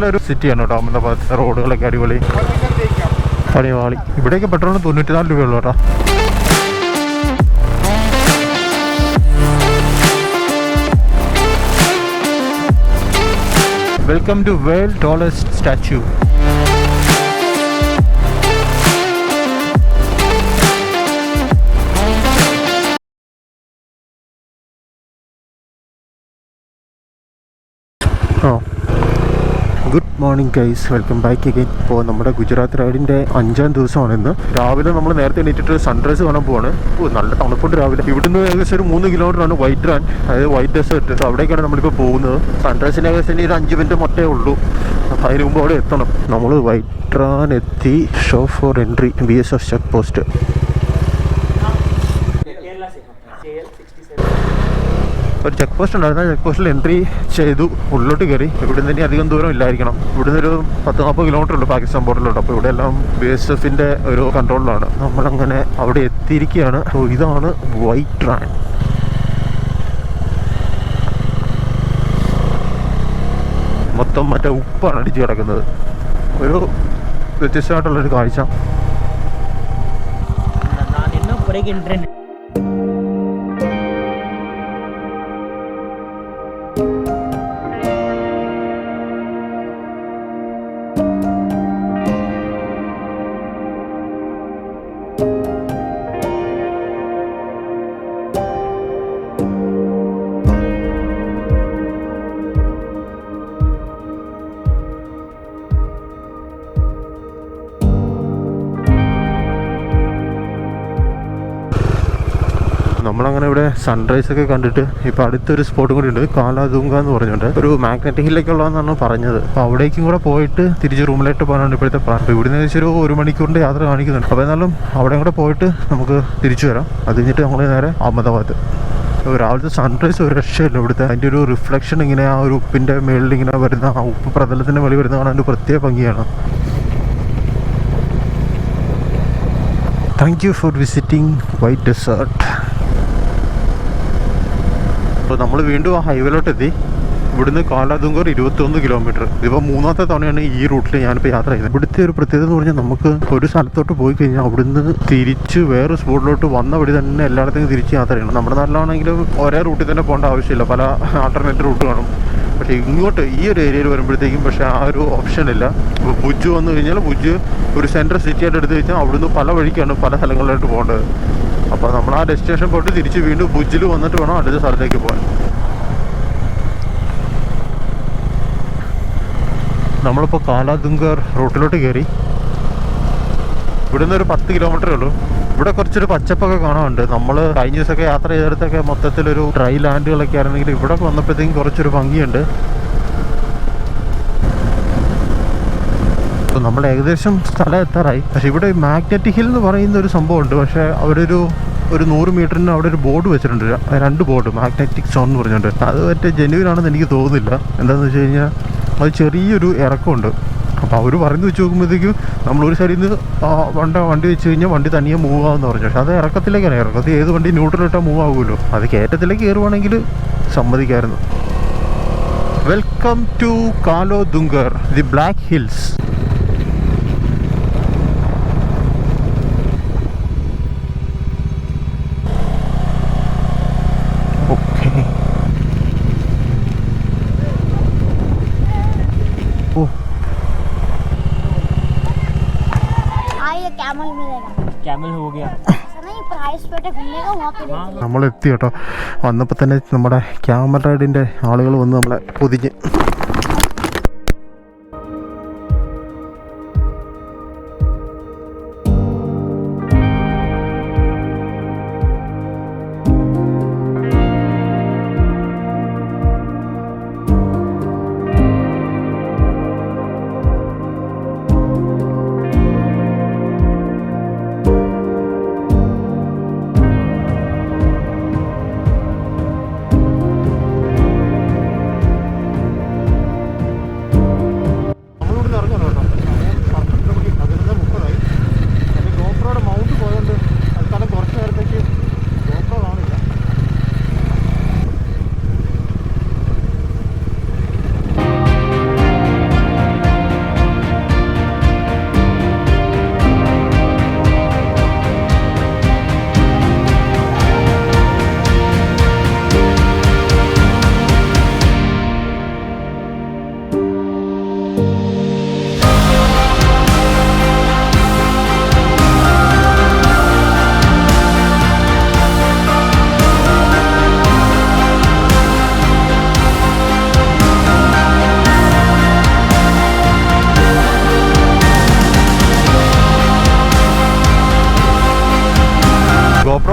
നല്ലൊരു സിറ്റിയാണ് കേട്ടോ അഹമ്മദാബാദ്. റോഡുകളൊക്കെ അടിപൊളി, പണിവാളി. ഇവിടെയൊക്കെ പെട്രോളിന് 94 രൂപയുള്ളൂ കേട്ടോ. Welcome to world tallest statue. Good morning guys, welcome back again. ഇപ്പോൾ നമ്മുടെ ഗുജറാത്ത് റൈഡിൻ്റെ 5ാം ദിവസമാണ് ഇന്ന്. രാവിലെ നമ്മൾ നേരത്തെ എണീറ്റിട്ട് സൺറൈസ് കാണാൻ പോവാണ്. നല്ല തണുപ്പുണ്ട് രാവിലെ. ഇവിടുന്ന് ഏകദേശം ഒരു 3 കിലോമീറ്ററാണ് വൈറ്റ് റാൻ, അതായത് വൈറ്റ് ഡെസേർട്ട്. അവിടേക്കാണ് നമ്മളിപ്പോൾ പോകുന്നത്. സൺറൈസിന് ഏകദേശം ഒരു 5 മിനിറ്റ് മൊത്തേ ഉള്ളൂ. അപ്പോൾ അതിന് മുമ്പ് അവിടെ എത്തണം. നമ്മൾ വൈറ്റ് റാൻ എത്തി. Show four entry BSF check post. ഒരു ചെക്ക് പോസ്റ്റ് ഉണ്ടായിരുന്നു. ചെക്ക് പോസ്റ്റിൽ എൻട്രി ചെയ്തു, ഉള്ളിലോട്ട് കയറി. ഇവിടെ നിന്ന് ഇനി അധികം ദൂരം ഇല്ലായിരിക്കണം. ഇവിടുന്ന് ഒരു 10-40 കിലോമീറ്റർ ഉണ്ട് പാകിസ്ഥാൻ ബോർഡറിലോട്ട്. അപ്പോൾ ഇവിടെ എല്ലാം BSFിൻ്റെ ഒരു കൺട്രോളിലാണ്. നമ്മളങ്ങനെ അവിടെ എത്തിയിരിക്കുകയാണ്. അപ്പോൾ ഇതാണ് വൈറ്റ് റാൻ. മൊത്തം മറ്റേ ഉപ്പാണ് അടിച്ച് കിടക്കുന്നത്. ഒരു വ്യത്യസ്തമായിട്ടുള്ളൊരു കാഴ്ച. നമ്മളങ്ങനെ ഇവിടെ സൺറൈസ് ഒക്കെ കണ്ടിട്ട് ഇപ്പോൾ അടുത്തൊരു സ്പോട്ടും കൂടി ഉണ്ട്, കാലാദുംഗ എന്ന് പറഞ്ഞുകൊണ്ട്. ഒരു മാഗ്നറ്റിക് ഹില്ലേക്കുള്ളതെന്നാണ് പറഞ്ഞത്. അപ്പോൾ അവിടേക്കും കൂടെ പോയിട്ട് തിരിച്ച് റൂമിലേക്ക് പോകാനാണ് ഇപ്പോഴത്തെ പ്ലാൻ. അപ്പോൾ ഇവിടുന്ന് ഏകദേശം ഒരു 1 മണിക്കൂറിൻ്റെ യാത്ര കാണിക്കുന്നുണ്ട്. അപ്പോൾ എന്നാലും അവിടെ കൂടെ പോയിട്ട് നമുക്ക് തിരിച്ചു വരാം. അത് കഴിഞ്ഞിട്ട് നമ്മൾ നേരെ അഹമ്മദാബാദ്. രാവിലത്തെ സൺറൈസ് ഒരു രക്ഷയില്ല ഇവിടുത്തെ. അതിൻ്റെ ഒരു റിഫ്ലക്ഷൻ ഇങ്ങനെ ആ ഒരു ഉപ്പിൻ്റെ മേളിൽ ഇങ്ങനെ വരുന്ന, ആ ഉപ്പ് പ്രതലത്തിൻ്റെ മേളിൽ വരുന്ന കാണാൻ ഒരു പ്രത്യേക ഭംഗിയാണ്. Thank you for visiting white desert. അപ്പോൾ നമ്മൾ വീണ്ടും ആ ഹൈവേയിലോട്ട് എത്തി. ഇവിടുന്ന് കാലാദുംഗർ 21 കിലോമീറ്റർ. ഇതിപ്പോൾ 3ാമത്തെ തവണയാണ് ഈ റൂട്ടിൽ ഞാനിപ്പോൾ യാത്ര ചെയ്യുന്നത്. ഇവിടുത്തെ ഒരു പ്രത്യേകത എന്ന് പറഞ്ഞാൽ നമുക്ക് ഒരു സ്ഥലത്തോട്ട് പോയി കഴിഞ്ഞാൽ അവിടുന്ന് തിരിച്ച് വേറെ സ്പോട്ടിലോട്ട് വന്ന വഴി തന്നെ എല്ലായിടത്തും തിരിച്ച് യാത്ര ചെയ്യണം. നമ്മുടെ നാട്ടിലാണെങ്കിലും ഒരേ റൂട്ടിൽ തന്നെ പോകേണ്ട ആവശ്യമില്ല, പല ആൾട്ടർനേറ്റ് റൂട്ട് കാണും. പക്ഷേ ഇങ്ങോട്ട് ഈ ഒരു ഏരിയയിൽ വരുമ്പോഴത്തേക്കും പക്ഷേ ആ ഒരു ഓപ്ഷൻ ഇല്ല. ഭുജ് വന്നു കഴിഞ്ഞാൽ ഭുജ് ഒരു സെൻട്രൽ സിറ്റി ആയിട്ട് എടുത്തു കഴിഞ്ഞാൽ അവിടുന്ന് പല വഴിക്കാണ് പല സ്ഥലങ്ങളിലായിട്ട് പോകേണ്ടത്. അപ്പോൾ നമ്മൾ ആ ഡെസ്റ്റിനേഷൻ പോയിട്ട് തിരിച്ച് വീണ്ടും ഭുജിൽ വന്നിട്ട് വേണം അടുത്ത സ്ഥലത്തേക്ക് പോകാൻ. നമ്മളിപ്പോൾ കാലാദുംഗർ റൂട്ടിലോട്ട് കയറി. ഇവിടുന്ന് ഒരു 10 കിലോമീറ്ററേ ഉള്ളൂ. ഇവിടെ കുറച്ചൊരു പച്ചപ്പൊക്കെ കാണാനുണ്ട്. നമ്മൾ കഴിഞ്ഞ ദിവസമൊക്കെ യാത്ര ചെയ്തെടുത്തൊക്കെ മൊത്തത്തിലൊരു ഡ്രൈ ലാൻഡുകളൊക്കെ ആയിരുന്നെങ്കിൽ ഇവിടെ വന്നപ്പോഴത്തേക്കും കുറച്ചൊരു ഭംഗിയുണ്ട്. അപ്പോൾ നമ്മൾ ഏകദേശം സ്ഥലം എത്താറായി. പക്ഷേ ഇവിടെ മാഗ്നറ്റിക് ഹിൽ എന്ന് പറയുന്ന ഒരു സംഭവമുണ്ട്. പക്ഷേ അവരൊരു 100 മീറ്ററിന് അവിടെ ഒരു ബോർഡ് വെച്ചിട്ടുണ്ട്, 2 ബോർഡ്, മാഗ്നറ്റിക് സോൺ എന്ന് പറഞ്ഞിട്ടുണ്ട്. അത് മറ്റേ ജെന്യുവിൻ ആണെന്ന് എനിക്ക് തോന്നുന്നില്ല. എന്താണെന്ന് വെച്ച് കഴിഞ്ഞാൽ അത് ചെറിയൊരു ഇറക്കമുണ്ട്. അപ്പോൾ അവർ പറഞ്ഞു വെച്ച് നോക്കുമ്പോഴത്തേക്കും നമ്മളൊരു സൈഡിൽ നിന്ന് വണ്ടി വെച്ച് കഴിഞ്ഞാൽ വണ്ടി തനിയെ മൂവ് ആകുമെന്ന് പറഞ്ഞു. പക്ഷേ അത് ഇറക്കത്തിലേക്കാണ്. ഇറക്കത്തിൽ ഏത് വണ്ടി ന്യൂട്രലിട്ടാൽ മൂവ് ആകുമല്ലോ. അത് കയറ്റത്തിലേക്ക് കയറുവാണെങ്കിൽ സമ്മതിക്കായിരുന്നു. Welcome to Kala Dungar, the black hills. നമ്മളെത്തി കേട്ടോ. വന്നപ്പോൾ തന്നെ നമ്മുടെ ക്യാമറ റൈഡിൻ്റെ ആളുകൾ വന്ന് നമ്മളെ പൊതിഞ്ഞ്.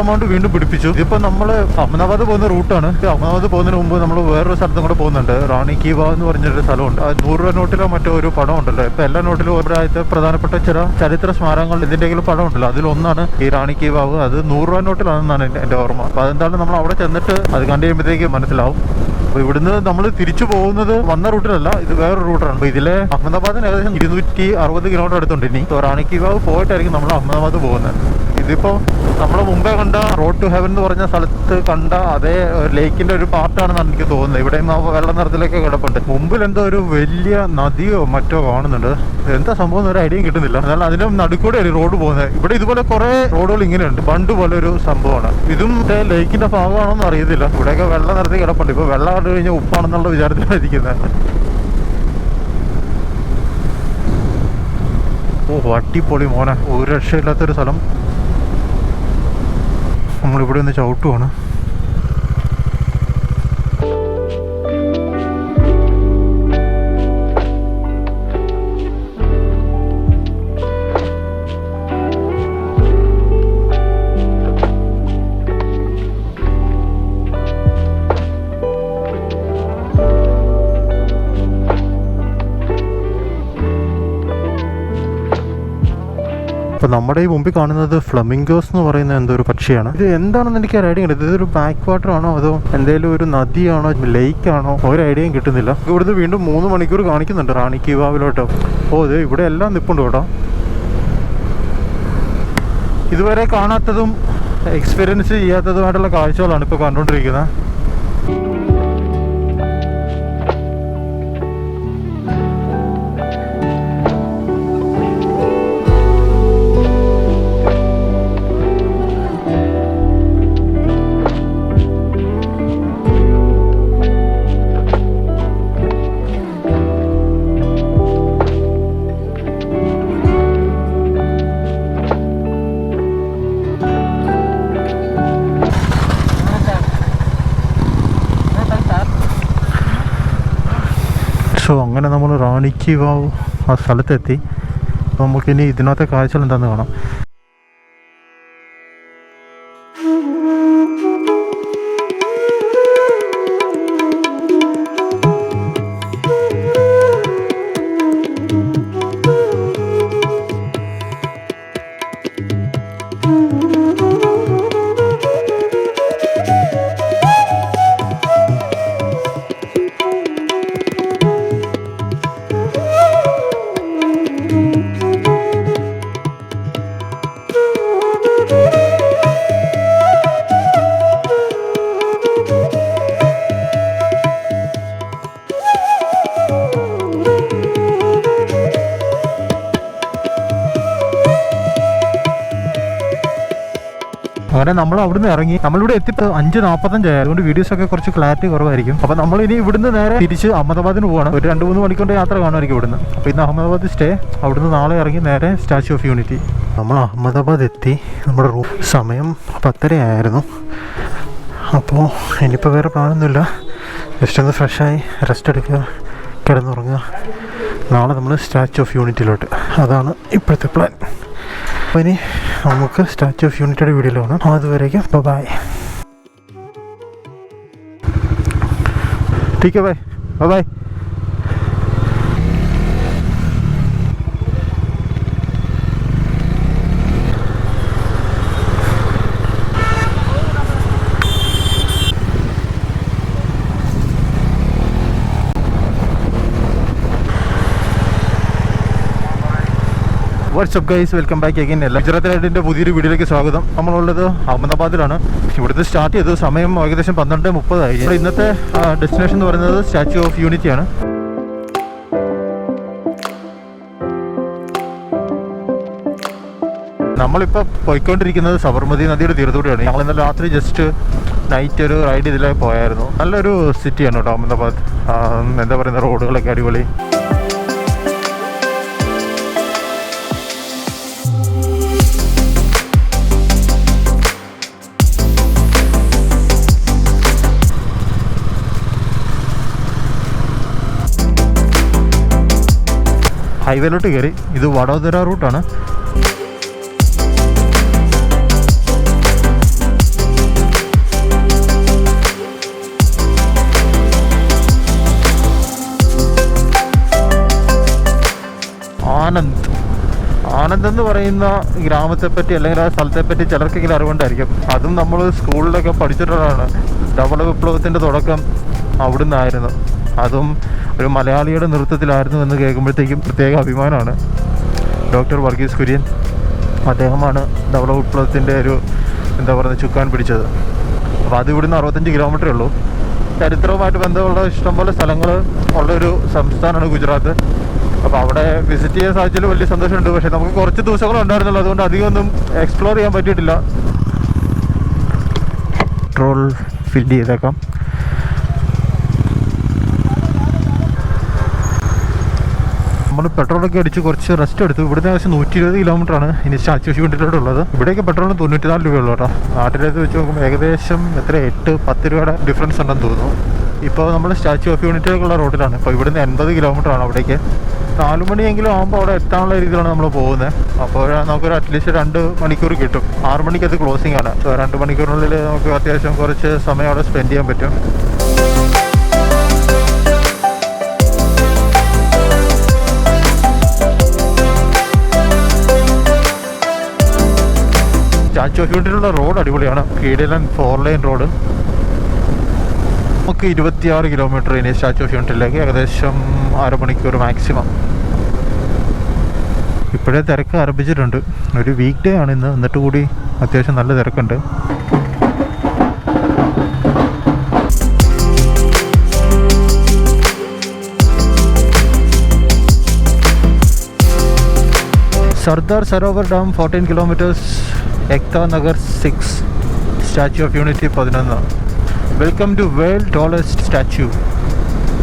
എമൗണ്ട് വീണ്ടും പിടിപ്പിച്ചു. ഇതിപ്പോൾ നമ്മൾ അഹമ്മദാബാദ് പോകുന്ന റൂട്ടാണ്. അഹമ്മദാബാദ് പോകുന്നതിന് മുമ്പ് നമ്മൾ വേറൊരു സ്ഥലത്തും കൂടെ പോകുന്നുണ്ട്. റാണി കി വാവ് എന്ന് പറഞ്ഞൊരു സ്ഥലമുണ്ട്. 100 രൂപ നോട്ടിലോ മറ്റോ ഒരു പടം ഉണ്ടല്ലോ. ഇപ്പൊ എല്ലാ നോട്ടിലും ഒരാഴ്ച പ്രധാനപ്പെട്ട ചില ചരിത്ര സ്മാരകങ്ങൾ ഇതിന്റെങ്കിലും പടം ഉണ്ടല്ലോ. അതിലൊന്നാണ് ഈ റാണി കി വാവ്. അത് 100 രൂപ നോട്ടിലാണെന്നാണ് എൻ്റെ ഓർമ്മ. അപ്പൊ അതെന്താണ് നമ്മൾ അവിടെ ചെന്നിട്ട് അത് കണ്ടു കഴിയുമ്പോഴത്തേക്ക് മനസ്സിലാവും. അപ്പോൾ ഇവിടുന്ന് നമ്മൾ തിരിച്ചു പോകുന്നത് വന്ന റൂട്ടിലല്ല, ഇത് വേറൊരു റൂട്ടാണ്. അപ്പോൾ ഇതിലെ അഹമ്മദാബാദിന് ഏകദേശം 260 കിലോമീറ്റർ അടുത്തുണ്ട്. ഇനി റാണി കി വാവ് പോയിട്ടായിരിക്കും നമ്മൾ അഹമ്മദാബാദ് പോകുന്നത്. ഇതിപ്പോൾ നമ്മൾ മുമ്പേ കണ്ട റോഡ് ടു ഹെവൻ എന്ന് പറഞ്ഞ സ്ഥലത്ത് കണ്ട അതേ ലേക്കിന്റെ ഒരു പാർട്ടാണെന്നാണ് എനിക്ക് തോന്നുന്നത്. ഇവിടെയും ആ വെള്ള നിറത്തിലൊക്കെ കിടപ്പുണ്ട്. മുമ്പിൽ എന്തോ ഒരു വലിയ നദിയോ മറ്റോ കാണുന്നുണ്ട്. എന്താ സംഭവം ഒരു ഐഡിയയും കിട്ടുന്നില്ല. എന്നാൽ അതിന്റെ നടുക്കൂടെ റോഡ് പോകുന്നത്. ഇവിടെ ഇതുപോലെ കുറെ റോഡുകൾ ഇങ്ങനെയുണ്ട്. ബണ്ട് പോലെ ഒരു സംഭവമാണ്. ഇതും ലേക്കിന്റെ ഭാഗമാണോന്ന് അറിയത്തില്ല. ഇവിടെയൊക്കെ വെള്ള നിറത്തിൽ കിടപ്പുണ്ട്. ഇപ്പൊ വെള്ളം കണ്ടു കഴിഞ്ഞാൽ ഉപ്പാണെന്നുള്ള വിചാരത്തിലാണ് ഇരിക്കുന്നത്. ഓ അടിപൊളി മോനെ, ഒരു രക്ഷയില്ലാത്തൊരു സ്ഥലം. നമ്മളിവിടെ ഒന്ന് ചവിട്ടുവാണ്. അപ്പോൾ നമ്മുടെ ഈ മുമ്പിൽ കാണുന്നത് ഫ്ലമിംഗോസ് എന്ന് പറയുന്ന എന്തോ ഒരു പക്ഷിയാണ്. ഇത് എന്താണെന്ന് എനിക്ക് ഒരു ഐഡിയ കിട്ടും. ഇതൊരു ബാക്ക് വാട്ടർ ആണോ അതോ എന്തെങ്കിലും ഒരു നദിയാണോ ലേക്കാണോ ഒരു ഐഡിയയും കിട്ടുന്നില്ല. ഇവിടുന്ന് വീണ്ടും 3 മണിക്കൂർ കാണിക്കുന്നുണ്ട് റാണി കി വാവിലോട്ട്. ഓ ഇത് ഇവിടെ എല്ലാം നിൽപ്പുണ്ട് കേട്ടോ. ഇതുവരെ കാണാത്തതും എക്സ്പീരിയൻസ് ചെയ്യാത്തതുമായിട്ടുള്ള കാഴ്ചകളാണ് ഇപ്പോൾ കണ്ടുകൊണ്ടിരിക്കുന്നത്. സോ അങ്ങനെ നമ്മൾ റാണി കി വാവ് ആ സ്ഥലത്തെത്തി. നമുക്കിനി ഇതിനകത്തെ കാഴ്ചകൾ എന്താണെന്ന് കാണാം. അങ്ങനെ നമ്മൾ അവിടുന്ന് ഇറങ്ങി. നമ്മളിവിടെ എത്തിയിട്ട് 5:45 ആയി. അതുകൊണ്ട് വീഡിയോസൊക്കെ കുറച്ച് ക്ലാരിറ്റി കുറവായിരിക്കും. അപ്പോൾ നമ്മൾ ഇനി ഇവിടുന്ന് നേരെ തിരിച്ച് അഹമ്മദാബാദിന് പോവാണ്. ഒരു 2-3 മണിക്കൂറിൻ്റെ യാത്ര കാണുമായിരിക്കും ഇവിടുന്ന്. അപ്പോൾ ഇന്ന് അഹമ്മദാബാദ് സ്റ്റേ. അവിടുന്ന് നാളെ ഇറങ്ങി നേരെ സ്റ്റാച്യു ഓഫ് യൂണിറ്റി. നമ്മൾ അഹമ്മദാബാദ് എത്തി. നമ്മുടെ സമയം 10:30 ആയിരുന്നു. അപ്പോൾ ഇനിയിപ്പോൾ വേറെ പ്ലാനൊന്നുമില്ല. ജസ്റ്റ് ഒന്ന് ഫ്രഷായി റെസ്റ്റ് എടുക്കുക, കിടന്നുറങ്ങുക. നാളെ നമ്മൾ സ്റ്റാച്യു ഓഫ് യൂണിറ്റിയിലോട്ട്. അതാണ് ഇപ്പോഴത്തെ പ്ലാൻ. അപ്പോൾ ഇനി നമുക്ക് സ്റ്റാച്യു ഓഫ് യൂണിറ്റിയുടെ വീഡിയോയിൽ കാണാം. അതുവരേക്കും ബൈ. ठीक है भाई, bye bye. WhatsApp guys, welcome back again. Gujarat റൈഡിൻ്റെ പുതിയൊരു വീഡിയോയിലേക്ക് സ്വാഗതം. നമ്മളുള്ളത് അഹമ്മദാബാദിലാണ്. ഇവിടുന്ന് സ്റ്റാർട്ട് ചെയ്തു. സമയം ഏകദേശം 12:30 ആയി. ഇന്നത്തെ ഡെസ്റ്റിനേഷൻ എന്ന് പറയുന്നത് സ്റ്റാച്യു ഓഫ് യൂണിറ്റിയാണ്. നമ്മളിപ്പോൾ പോയിക്കൊണ്ടിരിക്കുന്നത് സബർമതി നദിയുടെ തീരത്തൂടെയാണ്. ഞങ്ങൾ ഇന്നലെ രാത്രി ജസ്റ്റ് നൈറ്റ് ഒരു റൈഡ് ഇതിലേ പോയായിരുന്നു. നല്ലൊരു സിറ്റിയാണ് കേട്ടോ അഹമ്മദാബാദ്. എന്താ പറയുക, റോഡുകളൊക്കെ അടിപൊളി. ഹൈവേയിലോട്ട് കയറി. ഇത് വഡോദര റൂട്ടാണ്. ആനന്ദ് എന്ന് പറയുന്ന ഗ്രാമത്തെപ്പറ്റി അല്ലെങ്കിൽ ആ സ്ഥലത്തെപ്പറ്റി ചിലർക്കെങ്കിലും അറിവുണ്ടായിരിക്കും. അതും നമ്മൾ സ്കൂളിലൊക്കെ പഠിച്ചിട്ടുള്ളതാണ്. ധവള വിപ്ലവത്തിൻ്റെ തുടക്കം അവിടുന്നായിരുന്നു. അതും ഒരു മലയാളിയുടെ നൃത്തത്തിലായിരുന്നു എന്ന് കേൾക്കുമ്പോഴത്തേക്കും പ്രത്യേക അഭിമാനമാണ്. ഡോക്ടർ വർഗീസ് കുര്യൻ അദ്ദേഹമാണ് ധവള വിപ്ലവത്തിൻ്റെ ഒരു ചുക്കാൻ പിടിച്ചത്. അപ്പോൾ അത് ഇവിടുന്ന് 65 കിലോമീറ്ററേ ഉള്ളൂ. ചരിത്രവുമായിട്ട് ബന്ധമുള്ള ഇഷ്ടംപോലെ സ്ഥലങ്ങൾ ഉള്ളൊരു സംസ്ഥാനമാണ് ഗുജറാത്ത്. അപ്പോൾ അവിടെ വിസിറ്റ് ചെയ്യാൻ സാധിച്ചാൽ വലിയ സന്തോഷമുണ്ട്. പക്ഷേ നമുക്ക് കുറച്ച് ദിവസങ്ങളുണ്ടായിരുന്നുള്ളൂ, അതുകൊണ്ട് അധികമൊന്നും എക്സ്പ്ലോർ ചെയ്യാൻ പറ്റിയിട്ടില്ല. പെട്രോൾ ഫില്ല് ചെയ്തേക്കാം. നമ്മൾ പെട്രോളൊക്കെ അടിച്ച് കുറച്ച് റെസ്റ്റ് എടുത്തു. ഇവിടുന്ന് ഏകദേശം 120 കിലോമീറ്ററാണ് ഇനി സ്റ്റാച്യു ഓഫ് യൂണിറ്റിലോട്ടുള്ളത്. ഇവിടെയൊക്കെ പെട്രോളിന് 94 രൂപയുള്ളൂ കേട്ടോ. നാട്ടിലേക്ക് വെച്ച് നോക്കുമ്പോൾ ഏകദേശം 8-10 രൂപയുടെ ഡിഫറൻസ് ഉണ്ടെന്ന് തോന്നുന്നു. ഇപ്പോൾ നമ്മൾ സ്റ്റാച്യു ഓഫ് യൂണിറ്റിലേക്കുള്ള റോഡിലാണ്. ഇപ്പോൾ ഇവിടുന്ന് 80 കിലോമീറ്ററാണ് അവിടേക്ക്. 4 മണിയെങ്കിലും ആകുമ്പോൾ അവിടെ എത്താനുള്ള രീതിയിലാണ് നമ്മൾ പോകുന്നത്. അപ്പോൾ നമുക്കൊരു അറ്റ്ലീസ്റ്റ് 2 മണിക്കൂർ കിട്ടും. 6 മണിക്ക് അത് ക്ലോസിംഗ് ആണ്. 2 മണിക്കൂറിനുള്ളിൽ നമുക്ക് അത്യാവശ്യം കുറച്ച് സമയം അവിടെ സ്പെൻഡ് ചെയ്യാൻ പറ്റും. സ്റ്റാച്യു ഓഫ് യൂണിറ്റിലുള്ള റോഡ് അടിപൊളിയാണ്. കിടിലൻ 4 ലൈൻ റോഡ്. നമുക്ക് 26 കിലോമീറ്റർ ഇനി സ്റ്റാച്യു ഓഫ് യൂണിറ്റിലേക്ക്, ഏകദേശം 6 മണിക്കൂർ മാക്സിമം. ഇപ്പോഴേ തിരക്ക് ആരംഭിച്ചിട്ടുണ്ട്. ഒരു വീക്ക് ഡേ ആണ് ഇന്ന്, എന്നിട്ട് കൂടി അത്യാവശ്യം നല്ല തിരക്കുണ്ട്. Sardar Sarovar dam 14 kilometres, Ekta Nagar 6, statue of unity 11. Welcome to world tallest statue.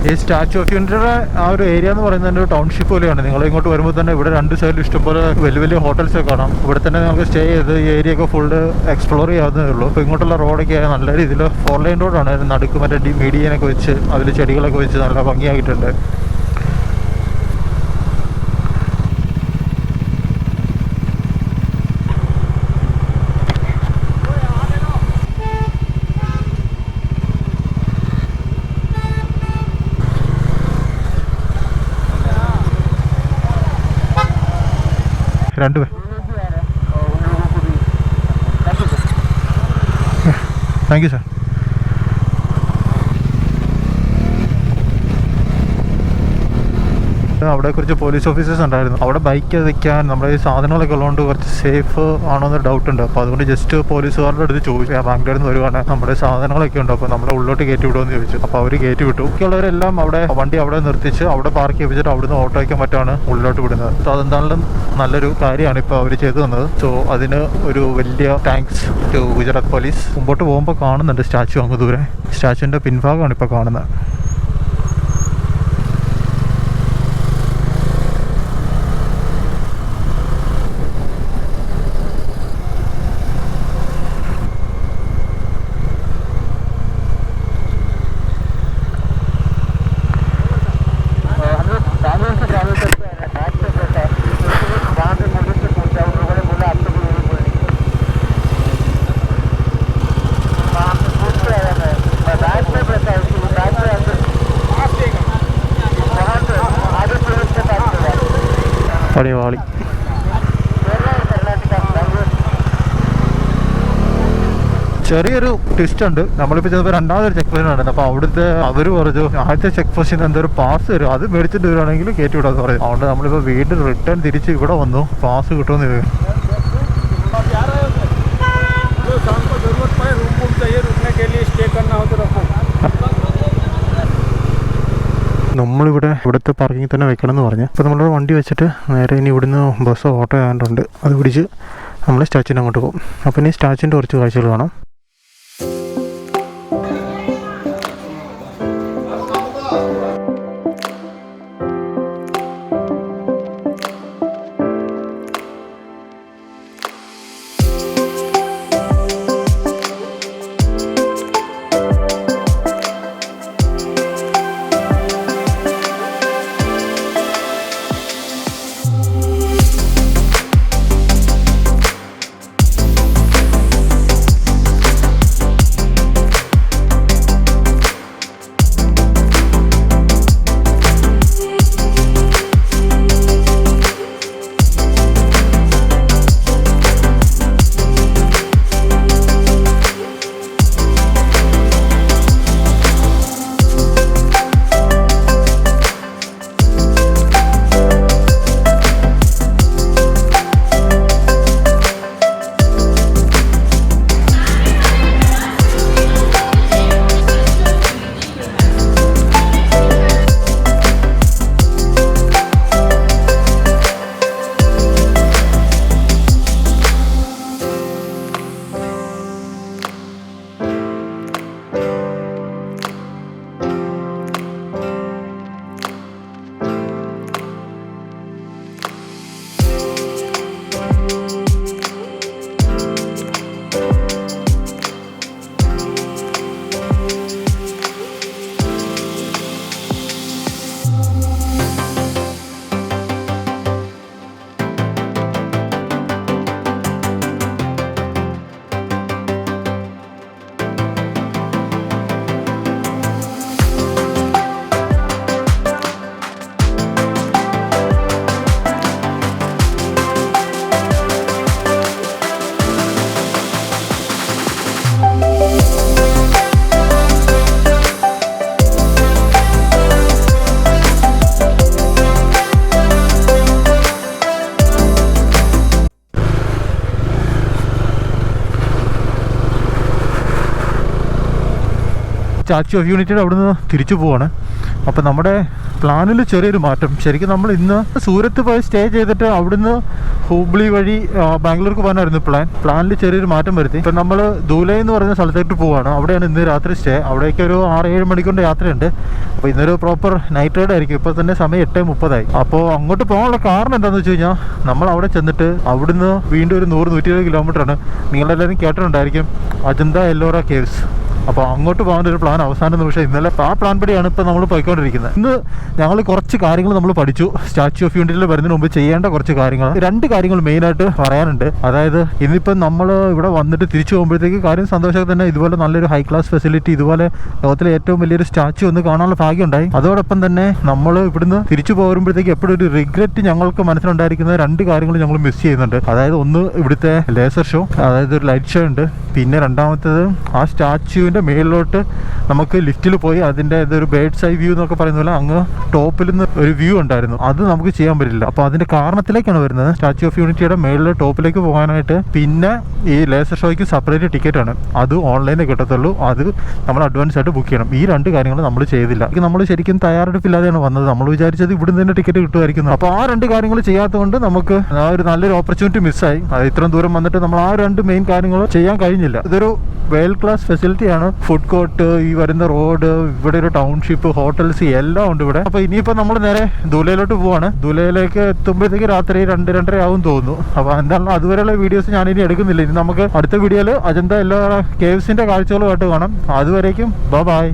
ഈ സ്റ്റാച്യു ഓഫ് യൂണിറ്റിയുടെ ആ ഒരു ഏരിയ എന്ന് പറയുന്നത് ഒരു ടൗൺഷിപ്പ് പോലെയാണ്. നിങ്ങൾ ഇങ്ങോട്ട് വരുമ്പോൾ തന്നെ ഇവിടെ 2 സൈഡിലും ഇഷ്ടംപോലെ വലിയ വലിയ ഹോട്ടൽസൊക്കെ കാണാം. ഇവിടെ തന്നെ നമുക്ക് സ്റ്റേ ചെയ്ത് ഈ ഏരിയ ഒക്കെ ഫുള്ള് എക്സ്പ്ലോർ ചെയ്യാവുന്നതേ ഉള്ളൂ. അപ്പോൾ ഇങ്ങോട്ടുള്ള റോഡൊക്കെ നല്ല രീതിയിൽ 4 ലൈൻ റോഡാണ്. നടുക്ക് മറ്റേ മീഡിയനൊക്കെ വെച്ച് അതിൽ ചെടികളൊക്കെ വെച്ച് നല്ല ഭംഗിയായിട്ടുണ്ട്. രണ്ടുപേർ താങ്ക് യു സാർ. അവിടെ കുറച്ച് പോലീസ് ഓഫീസേഴ്സ് ഉണ്ടായിരുന്നു. അവിടെ ബൈക്ക് വെക്കാൻ നമ്മുടെ ഈ സാധനങ്ങളൊക്കെ ഉള്ളതുകൊണ്ട് കുറച്ച് സേഫ് ആണോ എന്ന് ഡൗട്ട് ഉണ്ട്. അപ്പോൾ അതുകൊണ്ട് ജസ്റ്റ് പോലീസുകാരുടെ അടുത്ത് ചോദിച്ചു, ബാംഗ്ലൂരിൽ നിന്ന് വരുവാണ്, നമ്മുടെ സാധനങ്ങളൊക്കെ ഉണ്ട്, അപ്പോൾ നമ്മളെ ഉള്ളോട്ട് കയറ്റി വിടുമെന്ന് ചോദിച്ചു. അപ്പോൾ അവർ കയറ്റി വിട്ടു. ബാക്കിയുള്ളവരെല്ലാം അവിടെ വണ്ടി അവിടെ നിർത്തിച്ച് അവിടെ പാർക്ക് ചെയ്യിപ്പിച്ചിട്ട് അവിടുന്ന് ഓട്ടോ വയ്ക്കാൻ പറ്റാണ് ഉള്ളിലോട്ട് വിടുന്നത്. സോ അതെന്തായാലും നല്ലൊരു കാര്യമാണ് ഇപ്പോൾ അവർ ചെയ്തു തന്നത്. സോ അതിന് ഒരു വലിയ താങ്ക്സ് ടു ഗുജറാത്ത് പോലീസ്. മുമ്പോട്ട് പോകുമ്പോൾ കാണുന്നുണ്ട് സ്റ്റാച്യു അങ്ങ് ദൂരെ. സ്റ്റാച്യുവിൻ്റെ പിൻഭാഗമാണ് ഇപ്പോൾ കാണുന്നത്. പണിവാളി ചെറിയൊരു ട്വിസ്റ്റ് ഉണ്ട്. നമ്മളിപ്പോൾ ചിലപ്പോൾ രണ്ടാമതൊരു ചെക്ക് പോസ്റ്റ് ഉണ്ട്. അപ്പോൾ അവിടുത്തെ അവർ പറഞ്ഞു ആദ്യത്തെ ചെക്ക് പോസ്റ്റിൽ നിന്ന് എന്തൊരു പാസ് തരും, അത് മേടിച്ചിട്ട് വരുവാണെങ്കിൽ കയറ്റി വിടാന്ന് പറയും. അതുകൊണ്ട് നമ്മളിപ്പോൾ വീണ്ടും റിട്ടേൺ തിരിച്ച് ഇവിടെ വന്നു പാസ് കിട്ടുമെന്ന് ചോദിക്കും. ഇവിടുത്തെ പാർക്കിങ്ങിൽ തന്നെ വെക്കണം എന്ന് പറഞ്ഞു. അപ്പോൾ നമ്മളിവിടെ വണ്ടി വെച്ചിട്ട് നേരെ ഇനി ഇവിടുന്ന് ബസ്സോ ഓട്ടോ ആയതുകൊണ്ട് അത് പിടിച്ച് നമ്മൾ സ്റ്റാച്യൂൻ്റെ അങ്ങോട്ട് പോകും. അപ്പോൾ ഇനി സ്റ്റാച്യൂൻ്റെ കുറച്ച് കാഴ്ചകൾ കാണാം. സ്റ്റാച്യു ഓഫ് യൂണിറ്റിയുടെ അവിടുന്ന് തിരിച്ചു പോവാണ്. അപ്പോൾ നമ്മുടെ പ്ലാനിൽ ചെറിയൊരു മാറ്റം. ശരിക്കും നമ്മൾ ഇന്ന് സൂരത്ത് പോയി സ്റ്റേ ചെയ്തിട്ട് അവിടുന്ന് ഹൂബ്ലി വഴി ബാംഗ്ലൂർക്ക് പോകാനായിരുന്നു പ്ലാനിൽ ചെറിയൊരു മാറ്റം വരുത്തി. ഇപ്പം നമ്മൾ ദുലൈ എന്ന് പറയുന്ന സ്ഥലത്തേക്ക് പോവാണ്. അവിടെയാണ് ഇന്ന് രാത്രി സ്റ്റേ. അവിടേക്ക് ഒരു 6-7 മണിക്കൂറിൻ്റെ യാത്രയുണ്ട്. അപ്പോൾ ഇന്നൊരു പ്രോപ്പർ നൈറ്റ് റൈഡ് ആയിരിക്കും. ഇപ്പോൾ തന്നെ സമയം 8:30. അപ്പോൾ അങ്ങോട്ട് പോകാനുള്ള കാരണം എന്താണെന്ന് വെച്ച് കഴിഞ്ഞാൽ നമ്മൾ അവിടെ ചെന്നിട്ട് അവിടുന്ന് വീണ്ടും ഒരു 100-120 കിലോമീറ്ററാണ്. നിങ്ങളെല്ലാവരും കേട്ടിട്ടുണ്ടായിരിക്കും അജന്ത എല്ലോറ കേവ്സ്. അപ്പോൾ അങ്ങോട്ട് പോകാൻ ഒരു പ്ലാൻ അവസാന നിമിഷം ഇന്നലെ ആ പ്ലാൻ പടിയാണ് ഇപ്പോൾ നമ്മൾ പോയിക്കൊണ്ടിരിക്കുന്നത്. ഇന്ന് ഞങ്ങൾ കുറച്ച് കാര്യങ്ങൾ നമ്മൾ പഠിച്ചു. സ്റ്റാച്യു ഓഫ് യൂണിറ്റിയിൽ വരുന്നതിന് മുമ്പ് ചെയ്യേണ്ട കുറച്ച് കാര്യങ്ങൾ, 2 കാര്യങ്ങൾ മെയിനായിട്ട് പറയാനുണ്ട്. അതായത് ഇന്നിപ്പം നമ്മൾ ഇവിടെ വന്നിട്ട് തിരിച്ചു പോകുമ്പോഴത്തേക്ക് കാര്യം സന്തോഷമൊക്കെ തന്നെ. ഇതുപോലെ നല്ലൊരു ഹൈ ക്ലാസ് ഫെസിലിറ്റി, ഇതുപോലെ ലോകത്തിലെ ഏറ്റവും വലിയൊരു സ്റ്റാച്യു ഒന്ന് കാണാനുള്ള ഭാഗ്യം ഉണ്ടായി. അതോടൊപ്പം തന്നെ നമ്മൾ ഇവിടുന്ന് തിരിച്ചു പോകുമ്പോഴത്തേക്ക് എപ്പോഴും ഒരു റിഗ്രറ്റ് ഞങ്ങൾക്ക് മനസ്സിലുണ്ടായിരിക്കുന്ന 2 കാര്യങ്ങൾ ഞങ്ങൾ മിസ് ചെയ്യുന്നുണ്ട്. അതായത് ഒന്ന് ഇവിടുത്തെ ലേസർ ഷോ, അതായത് ഒരു ലൈറ്റ് ഷോ ഉണ്ട്. പിന്നെ രണ്ടാമത്തേത് ആ സ്റ്റാച്യുവിൻ്റെ മേളിലോട്ട് നമുക്ക് ലിഫ്റ്റിൽ പോയി അതിൻ്റെ ഇതൊരു ബേഡ്സ് ഐ വ്യൂ എന്നൊക്കെ പറയുന്ന പോലെ അങ്ങ് ടോപ്പിൽ നിന്ന് ഒരു വ്യൂ ഉണ്ടായിരുന്നു. അത് നമുക്ക് ചെയ്യാൻ പറ്റില്ല. അപ്പോൾ അതിൻ്റെ കാരണത്തിലേക്കാണ് വരുന്നത്. സ്റ്റാച്യു ഓഫ് യൂണിറ്റിയുടെ മേളിൽ ടോപ്പിലേക്ക് പോകാനായിട്ട് പിന്നെ ഈ ലേസർ ഷോയ്ക്ക് സെപ്പറേറ്റ് ടിക്കറ്റാണ്. അത് ഓൺലൈനിൽ കിട്ടത്തുള്ളൂ. അത് നമ്മൾ അഡ്വാൻസ് ആയിട്ട് ബുക്ക് ചെയ്യണം. ഈ 2 കാര്യങ്ങൾ നമ്മൾ ചെയ്തില്ല. നമ്മൾ ശരിക്കും തയ്യാറെടുപ്പില്ലാതെയാണ് വന്നത്. നമ്മൾ വിചാരിച്ചത് ഇവിടുന്ന് തന്നെ ടിക്കറ്റ് കിട്ടുമായിരിക്കുന്നു. അപ്പോൾ ആ 2 കാര്യങ്ങൾ ചെയ്യാത്തതുകൊണ്ട് നമുക്ക് ആ ഒരു നല്ലൊരു ഓപ്പർച്യൂണിറ്റി മിസ്സായി. അത് ഇത്രയും ദൂരം വന്നിട്ട് നമ്മൾ ആ 2 മെയിൻ കാര്യങ്ങൾ ചെയ്യാൻ കഴിഞ്ഞില്ല. ഇതൊരു വേൾഡ് ക്ലാസ് ഫെസിലിറ്റിയാണ്. ഫുഡ് കോർട്ട്, ഈ വരുന്ന റോഡ്, ഇവിടെ ഒരു ടൗൺഷിപ്പ്, ഹോട്ടൽസ് എല്ലാം ഉണ്ട് ഇവിടെ. അപ്പോൾ ഇനിയിപ്പോൾ നമ്മൾ നേരെ ദുലൈയിലോട്ട് പോവാണ്. ദുലൈയിലേക്ക് എത്തുമ്പോഴത്തേക്ക് രാത്രി 2-2:30 ആവും തോന്നുന്നു. അപ്പോൾ എന്തായാലും അതുവരെയുള്ള വീഡിയോസ് ഞാനിനി എടുക്കുന്നില്ല. ഇനി നമുക്ക് അടുത്ത വീഡിയോയിൽ അജന്ത എല്ലാ കേവ്സിൻ്റെ കാഴ്ചകളുമായിട്ട് കാണാം. അതുവരേക്കും ബൈ.